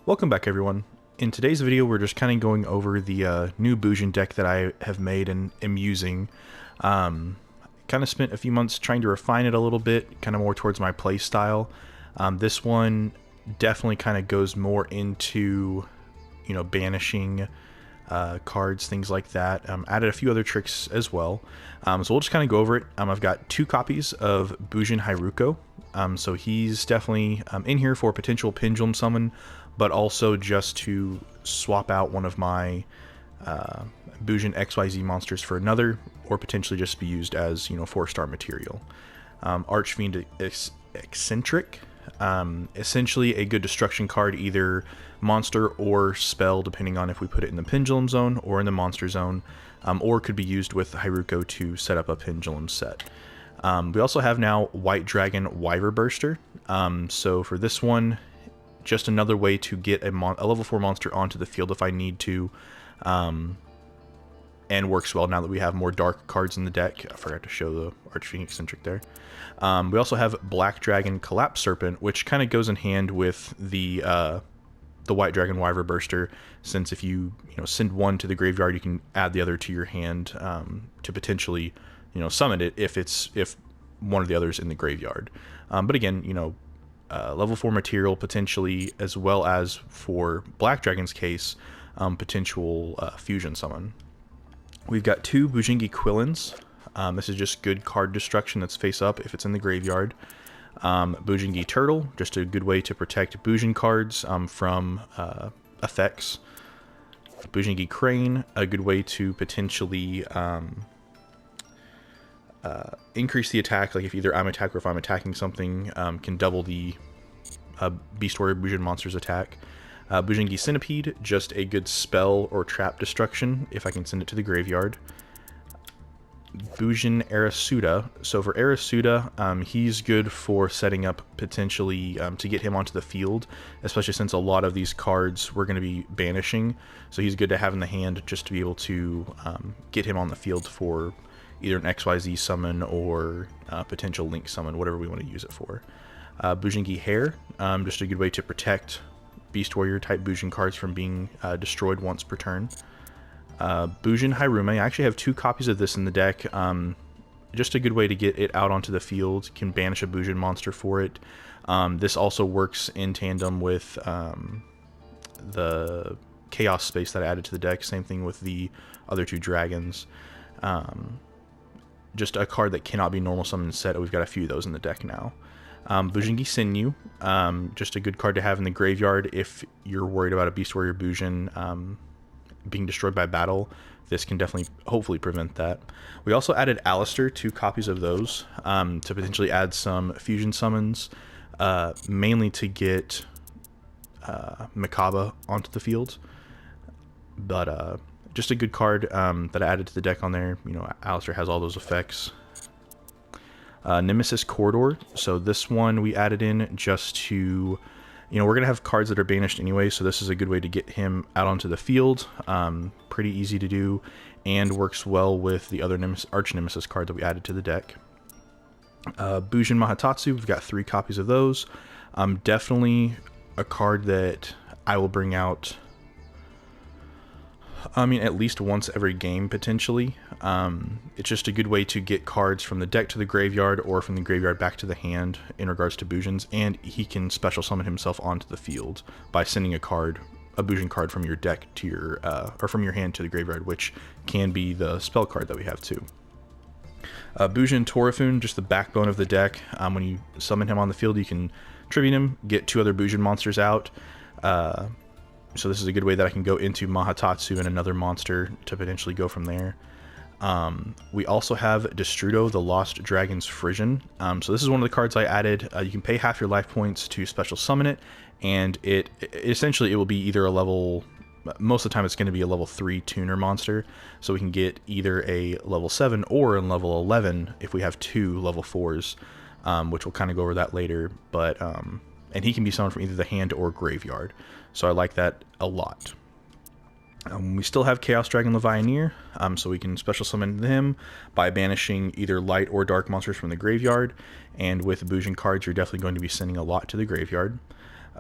Welcome back, everyone. In today's video, we're just kind of going over the new Bujin deck that I have made and am using. Kind of spent a few months trying to refine it a little bit, kind of more towards my play style. This one definitely kind of goes more into, banishing cards, things like that. Added a few other tricks as well. So we'll just kind of go over it. I've got 2 copies of Bujin Hairuko. So he's definitely in here for potential Pendulum Summon, but also just to swap out one of my Bujin XYZ monsters for another, or potentially just be used as, 4-star material. Archfiend Eccentric, essentially a good destruction card, either monster or spell, depending on if we put it in the Pendulum Zone or in the Monster Zone, or could be used with Hairuko to set up a Pendulum set. We also have now White Dragon Wyver Burster. So for this one, just another way to get a level 4 monster onto the field if I need to, and works well now that we have more dark cards in the deck. I forgot to show the Archfiend Eccentric there. We also have Black Dragon Collapse Serpent, which kind of goes in hand with the White Dragon Wyver Burster, since if you send one to the graveyard, you can add the other to your hand to potentially summon it if one of the others in the graveyard. But again, level 4 material potentially, as well as for Black Dragon's case, potential fusion summon. We've got 2 Bujingi Quillins. This is just good card destruction that's face up if it's in the graveyard. Bujingi Turtle, just a good way to protect Bujin cards from effects. Bujingi Crane, a good way to potentially increase the attack, like if either I'm attacking or if I'm attacking something, can double the Beast Warrior Bujin monster's attack. Bujingi Centipede, just a good spell or trap destruction if I can send it to the graveyard. Bujin Arasuda. So for Arasuda, he's good for setting up potentially to get him onto the field, especially since a lot of these cards we're going to be banishing. So he's good to have in the hand just to be able to get him on the field for either an XYZ summon or potential Link summon, whatever we want to use it for. Bujingi Hair, just a good way to protect Beast Warrior type Bujin cards from being destroyed once per turn. Bujin Hairume, I actually have 2 copies of this in the deck. Just a good way to get it out onto the field. Can banish a Bujin monster for it. This also works in tandem with the Chaos Space that I added to the deck. Same thing with the other 2 dragons. Just a card that cannot be normal summoned set. We've got a few of those in the deck now. Bujingi Sinew, just a good card to have in the graveyard if you're worried about a Beast Warrior Bujin being destroyed by battle. This can definitely, hopefully, prevent that. We also added Alistair, 2 copies of those, to potentially add some fusion summons, mainly to get Mikaba onto the field. But just a good card that I added to the deck on there. Alistair has all those effects. Nemesis Corridor. So this one we added in just to, we're going to have cards that are banished anyway, so this is a good way to get him out onto the field. Pretty easy to do, and works well with the other Arch Nemesis card that we added to the deck. Bujin Mahatatsu, we've got 3 copies of those. Definitely a card that I will bring out, at least once every game, potentially. It's just a good way to get cards from the deck to the graveyard, or from the graveyard back to the hand in regards to Bujins, and he can special summon himself onto the field by sending a Bujin card from your deck to your, or from your hand to the graveyard, which can be the spell card that we have too. Bujin Torafun, just the backbone of the deck. When you summon him on the field, you can tribute him, get 2 other Bujin monsters out. So this is a good way that I can go into Mahatatsu and another monster to potentially go from there. We also have Destrudo, the Lost Dragon's Frisian. So this is one of the cards I added. You can pay half your life points to special summon it, and it will be either a level, most of the time it's going to be a level 3 tuner monster, so we can get either a level 7 or a level 11 if we have 2 level 4s, which we'll kind of go over that later. But and he can be summoned from either the hand or graveyard, so I like that a lot. We still have Chaos Dragon Levianeer, so we can special summon him by banishing either light or dark monsters from the graveyard, and with Bujin cards you're definitely going to be sending a lot to the graveyard.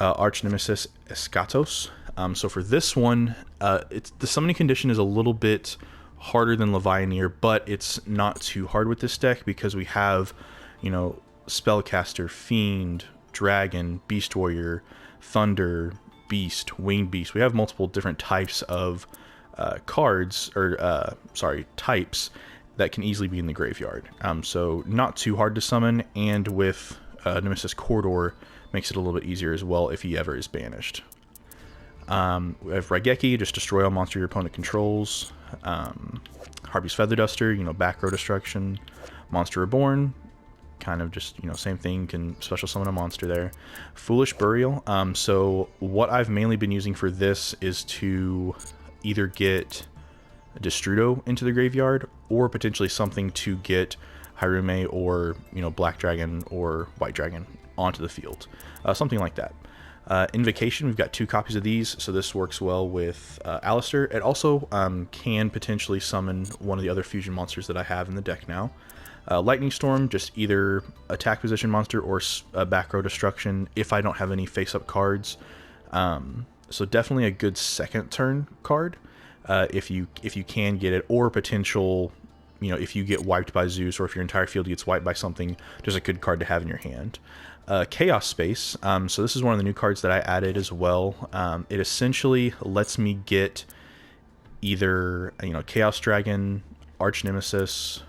Arch Nemesis Escatos. So for this one, the summoning condition is a little bit harder than Levianeer, but it's not too hard with this deck because we have, Spellcaster, Fiend, Dragon, Beast Warrior, Thunder, Beast, Winged Beast. We have multiple different types of types that can easily be in the graveyard. So not too hard to summon, and with Nemesis Corridor makes it a little bit easier as well if he ever is banished. We have Raigeki, just destroy all monster your opponent controls. Harpy's Feather Duster, back row destruction. Monster Reborn, kind of just, same thing, can special summon a monster there. Foolish Burial. So what I've mainly been using for this is to either get Destrudo into the graveyard, or potentially something to get Harume or, Black Dragon or White Dragon onto the field. Something like that. Invocation, we've got 2 copies of these, so this works well with Alistair. It also can potentially summon one of the other fusion monsters that I have in the deck now. Lightning Storm, just either attack position monster or back row destruction if I don't have any face-up cards. So definitely a good second turn card if you can get it, or potential, if you get wiped by Zeus or if your entire field gets wiped by something, just a good card to have in your hand. Chaos Space. So this is one of the new cards that I added as well. It essentially lets me get either Chaos Dragon, Arch Nemesis,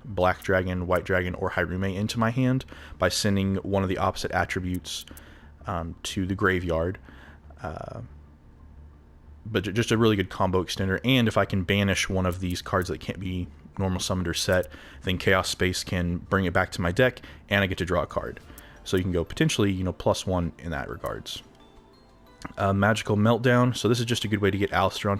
Black Dragon, White Dragon, or Harume into my hand by sending one of the opposite attributes to the graveyard. But just a really good combo extender. And if I can banish one of these cards that can't be normal summoned or set, then Chaos Space can bring it back to my deck, and I get to draw a card. So you can go potentially, +1 in that regards. Magical Meltdown. So this is just a good way to get Alistair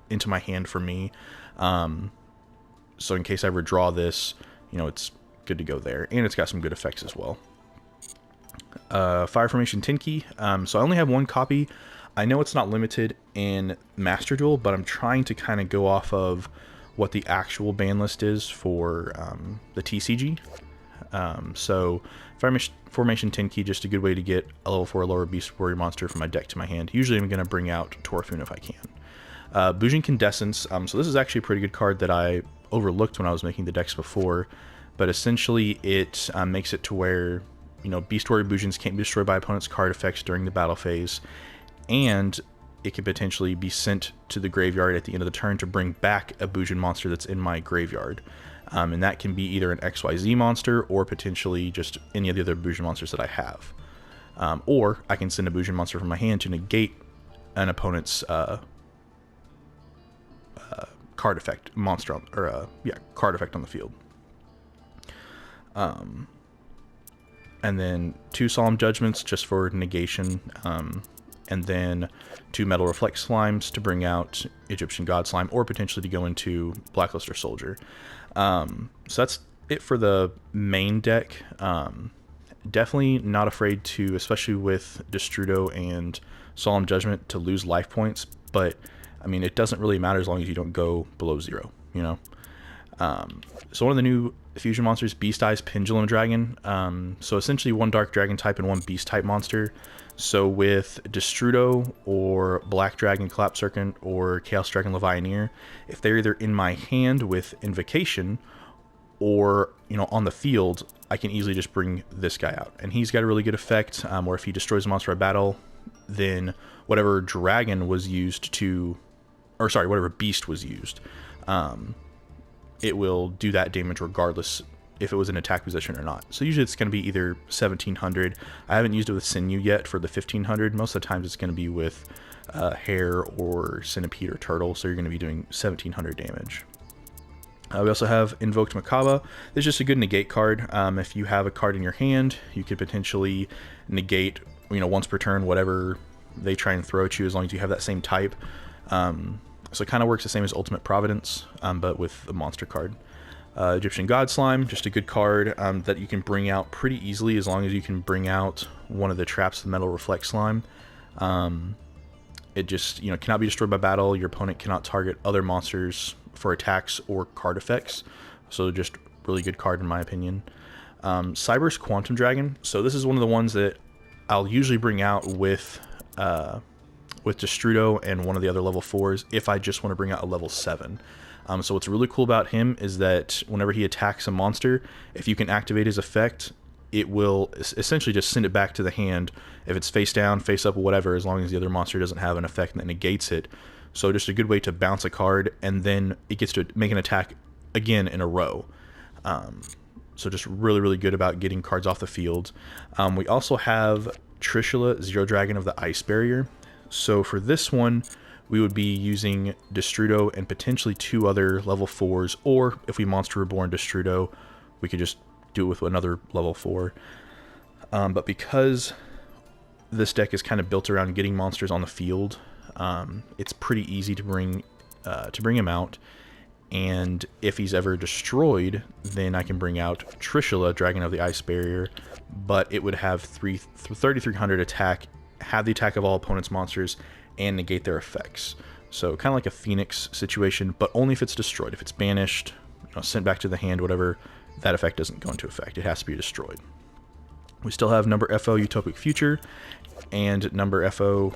into my hand for me. So in case I ever draw this, it's good to go there. And it's got some good effects as well. Fire Formation Tenki. So I only have 1 copy. I know it's not limited in Master Duel, but I'm trying to kind of go off of what the actual ban list is for the TCG. So Fire Formation Tenki, just a good way to get a level 4 lower Beast Warrior monster from my deck to my hand. Usually I'm going to bring out Torfun if I can. Bujin Condescence. So this is actually a pretty good card that I overlooked when I was making the decks before, but essentially it makes it to where, Beast Warrior Bujins can't be destroyed by opponent's card effects during the battle phase, and it could potentially be sent to the graveyard at the end of the turn to bring back a Bujin monster that's in my graveyard. And that can be either an XYZ monster or potentially just any of the other Bujin monsters that I have. Or I can send a Bujin monster from my hand to negate an opponent's card effect monster card effect on the field. And then 2 Solemn Judgments just for negation. And then 2 Metal Reflect Slimes to bring out Egyptian God Slime, or potentially to go into Blacklist or Soldier. So that's it for the main deck. Definitely not afraid to, especially with Destrudo and Solemn Judgment, to lose life points, but I mean, it doesn't really matter as long as you don't go below 0, So one of the new fusion monsters, Beast Eyes Pendulum Dragon. So essentially 1 Dark Dragon type and 1 Beast type monster. So with Destrudo or Black Dragon Collapse Serpent or Chaos Dragon Levianeer, if they're either in my hand with Invocation or, on the field, I can easily just bring this guy out. And he's got a really good effect, where if he destroys a monster by battle, then whatever dragon was used to, or sorry, whatever beast was used, it will do that damage regardless if it was in attack position or not. So usually it's going to be either 1700. I haven't used it with Sinew yet for the 1500. Most of the times it's going to be with Hare or Centipede or Turtle, so you're going to be doing 1700 damage. We also have Invoked Makaba. This is just a good negate card. If you have a card in your hand, you could potentially negate, once per turn, whatever they try and throw at you, as long as you have that same type. So it kind of works the same as Ultimate Providence, but with a monster card. Egyptian God Slime, just a good card that you can bring out pretty easily as long as you can bring out one of the traps, the Metal Reflect Slime. It just, cannot be destroyed by battle. Your opponent cannot target other monsters for attacks or card effects. So just really good card in my opinion. Cyber's Quantum Dragon. So this is one of the ones that I'll usually bring out with Destrudo and one of the other level 4s if I just want to bring out a level 7. So what's really cool about him is that whenever he attacks a monster, if you can activate his effect, it will essentially just send it back to the hand if it's face down, face up, whatever, as long as the other monster doesn't have an effect that negates it. So just a good way to bounce a card, and then it gets to make an attack again in a row. So just really, really good about getting cards off the field. We also have Trishula, Zero Dragon of the Ice Barrier. So for this one, we would be using Destrudo and potentially 2 other level 4s, or if we Monster Reborn Destrudo, we could just do it with another level 4. But because this deck is kind of built around getting monsters on the field, it's pretty easy to bring him out. And if he's ever destroyed, then I can bring out Trishula, Dragon of the Ice Barrier, but it would have 3,300 attack, have the attack of all opponents' monsters, and negate their effects. So kind of like a Phoenix situation, but only if it's destroyed. If it's banished, sent back to the hand, whatever, that effect doesn't go into effect. It has to be destroyed. We still have number FO Utopic Future and number F0,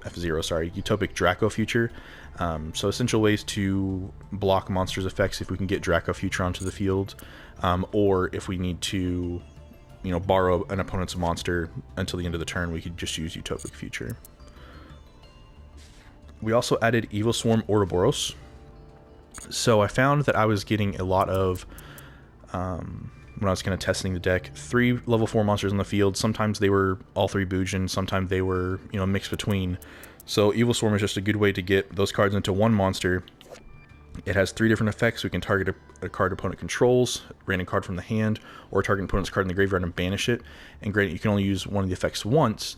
Utopic Draco Future. So essential ways to block monsters' effects if we can get Draco Future onto the field, or if we need to, borrow an opponent's monster until the end of the turn, we could just use Utopic Future. We also added Evil Swarm Ouroboros. So I found that I was getting a lot of, when I was kind of testing the deck, 3 level 4 monsters on the field. Sometimes they were all 3 Bujin, sometimes they were, mixed between. So Evil Swarm is just a good way to get those cards into one monster. It has 3 different effects. We can target a card opponent controls, random card from the hand, or target an opponent's card in the graveyard and banish it. And granted, you can only use one of the effects once.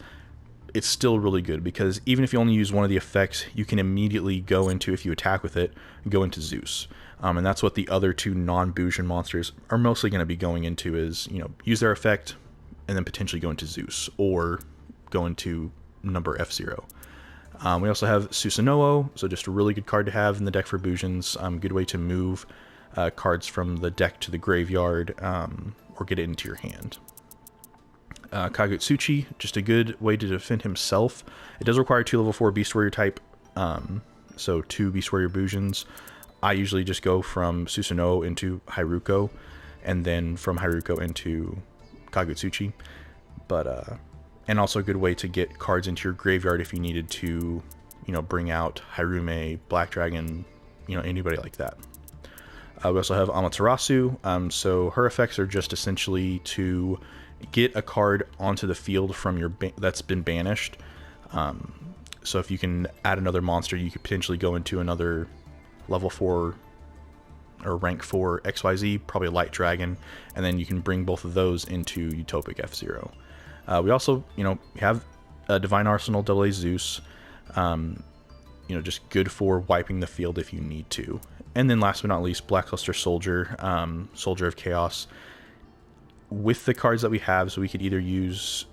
It's still really good because even if you only use one of the effects, you can immediately go into, if you attack with it, go into Zeus. And that's what the other 2 non-Bujin monsters are mostly going to be going into, is, use their effect and then potentially go into Zeus or go into number F0. We also have Susanoo, so just a really good card to have in the deck for Bujins. Good way to move cards from the deck to the graveyard, or get it into your hand. Kagutsuchi, just a good way to defend himself. It does require 2 level 4 Beast Warrior type, so 2 Beast Warrior Bujins. I usually just go from Susanoo into Haruko, and then from Haruko into Kagutsuchi. But and also a good way to get cards into your graveyard if you needed to, bring out Harume, Black Dragon, anybody like that. We also have Amaterasu. So her effects are just essentially to get a card onto the field from your that's been banished. So if you can add another monster, you could potentially go into another level 4 or rank 4 XYZ, probably a Light Dragon, and then you can bring both of those into Utopic F0. We also, have a Divine Arsenal AA Zeus, just good for wiping the field if you need to. And then last but not least, Blackluster Soldier, Soldier of Chaos. With the cards that we have, so we could either use,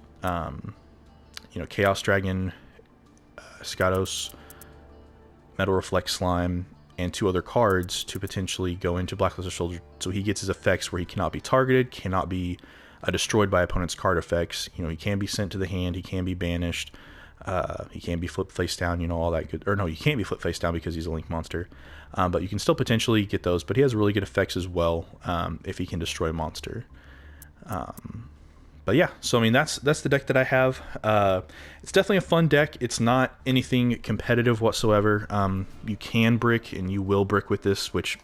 Chaos Dragon, Skados, Metal Reflect Slime, and 2 other cards to potentially go into Blackluster Soldier, so he gets his effects where he cannot be targeted, cannot be destroyed by opponent's card effects. He can be sent to the hand, he can be banished, he can be flipped face down, all that good. Or no, he can't be flipped face down because he's a link monster. But you can still potentially get those, but he has really good effects as well, if he can destroy a monster. But yeah, so that's the deck that I have. It's definitely a fun deck. It's not anything competitive whatsoever. You can brick, and you will brick with this, which,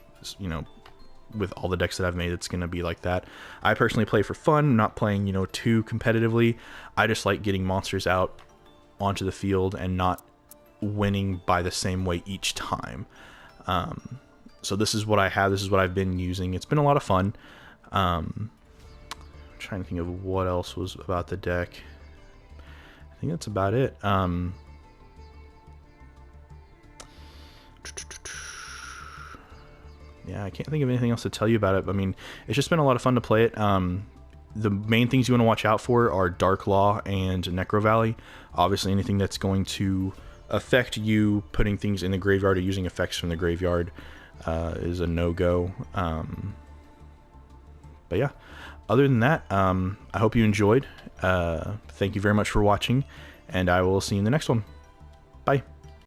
with all the decks that I've made, it's going to be like that. I personally play for fun, not playing, too competitively. I just like getting monsters out onto the field and not winning by the same way each time. So this is what I have. This is what I've been using. It's been a lot of fun. Trying to think of what else was about the deck. I think that's about it. Yeah, I can't think of anything else to tell you about it. But, it's just been a lot of fun to play it. The main things you want to watch out for are Dark Law and Necro Valley. Obviously, anything that's going to affect you putting things in the graveyard or using effects from the graveyard is a no-go. But yeah. other than that, I hope you enjoyed. Thank you very much for watching, and I will see you in the next one. Bye.